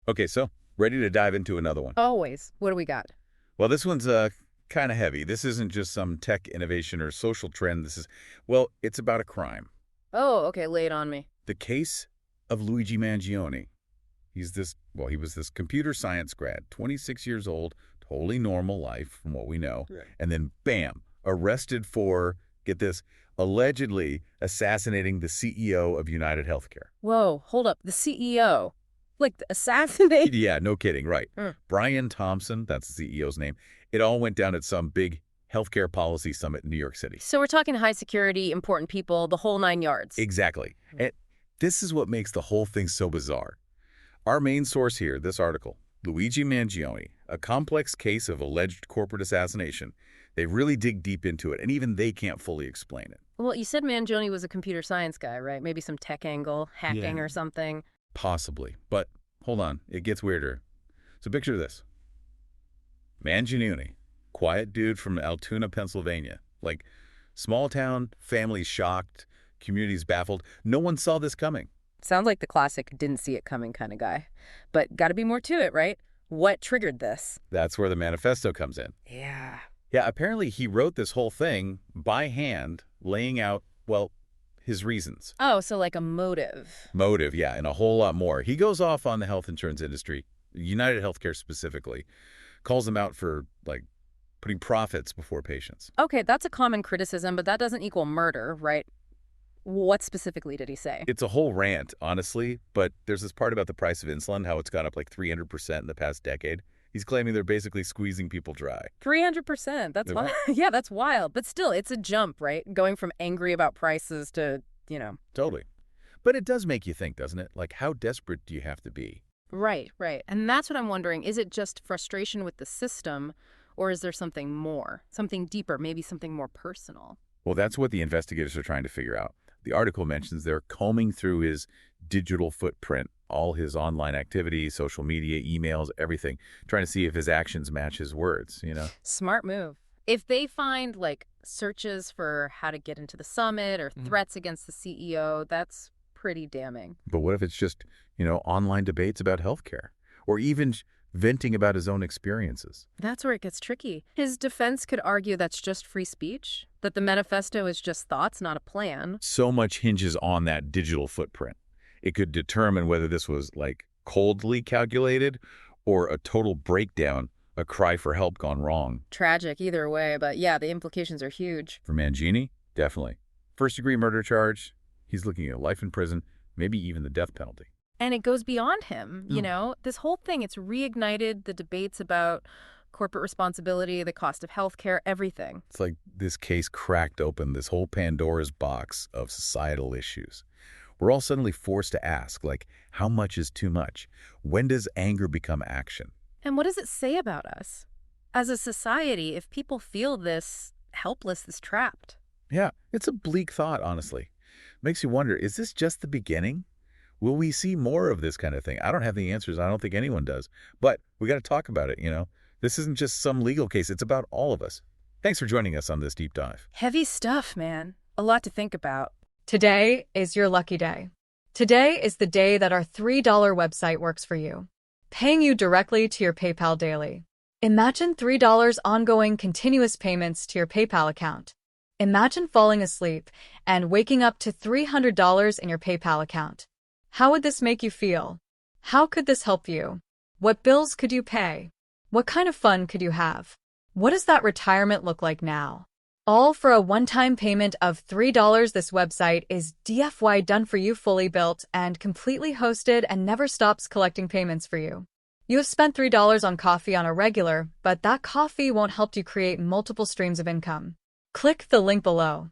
Okay, so ready to dive into another one. Always. What do we got? Well, this one's kind of heavy. This isn't just some tech innovation or social trend. Well, it's about a crime. Oh, okay, lay it on me. The case of Luigi Mangione. He was this computer science grad, 26 years old, totally normal life from what we know. Right. And then, bam, arrested for, get this, allegedly assassinating the CEO of United Healthcare. Whoa, hold up. The CEO. Like, assassinate? Yeah, no kidding, right. Mm. Brian Thompson, that's the CEO's name. It all went down at some big healthcare policy summit in New York City. So we're talking high security, important people, the whole 9 yards. Exactly. And this is what makes the whole thing so bizarre. Our main source here, this article, Luigi Mangione, a complex case of alleged corporate assassination. They really dig deep into it, and even they can't fully explain it. Well, you said Mangione was a computer science guy, right? Maybe some tech angle, hacking or something. Possibly. But hold on, it gets weirder. So picture this. Mangione, quiet dude from Altoona, Pennsylvania. Like, small town, families shocked, communities baffled. No one saw this coming. Sounds like the classic didn't see it coming kind of guy. But gotta be more to it, right? What triggered this? That's where the manifesto comes in. Yeah. Yeah, apparently he wrote this whole thing by hand, laying out, well, his reasons. Oh, so like a motive. Motive, yeah, and a whole lot more. He goes off on the health insurance industry, United Healthcare specifically, calls them out for, like, putting profits before patients. Okay, that's a common criticism, but that doesn't equal murder, right? What specifically did he say? It's a whole rant, honestly, but there's this part about the price of insulin, how it's gone up like 300% in the past decade. He's claiming they're basically squeezing people dry. 300%. That's wild. Yeah, that's wild. But still, it's a jump, right? Going from angry about prices to, Totally. But it does make you think, doesn't it? Like, how desperate do you have to be? Right, right. And that's what I'm wondering. Is it just frustration with the system, or is there something more, something deeper, maybe something more personal? Well, that's what the investigators are trying to figure out. The article mentions they're combing through his digital footprint, all his online activities, social media, emails, everything, trying to see if his actions match his words, Smart move. If they find, like, searches for how to get into the summit or threats against the CEO, that's pretty damning. But what if it's just, online debates about healthcare? Or even venting about his own experiences? That's where it gets tricky. His defense could argue that's just free speech, that the manifesto is just thoughts, not a plan. So much hinges on that digital footprint. It could determine whether this was, like, coldly calculated or a total breakdown, a cry for help gone wrong. Tragic either way, but yeah, the implications are huge. For Mangione, definitely. First-degree murder charge, he's looking at life in prison, maybe even the death penalty. And it goes beyond him, This whole thing, it's reignited the debates about corporate responsibility, the cost of healthcare, everything. It's like this case cracked open this whole Pandora's box of societal issues. We're all suddenly forced to ask, like, how much is too much? When does anger become action? And what does it say about us? As a society, if people feel this helpless, this trapped. Yeah, it's a bleak thought, honestly. Makes you wonder, is this just the beginning? Will we see more of this kind of thing? I don't have the answers. I don't think anyone does. But we got to talk about it, This isn't just some legal case. It's about all of us. Thanks for joining us on this deep dive. Heavy stuff, man. A lot to think about. Today is your lucky day. Today is the day that our $3 website works for you, paying you directly to your PayPal daily. Imagine $3 ongoing continuous payments to your PayPal account. Imagine falling asleep and waking up to $300 in your PayPal account. How would this make you feel? How could this help you? What bills could you pay? What kind of fun could you have? What does that retirement look like now? All for a one-time payment of $3. This website is DFY done for you, fully built and completely hosted, and never stops collecting payments for you. You have spent $3 on coffee on a regular, but that coffee won't help you create multiple streams of income. Click the link below.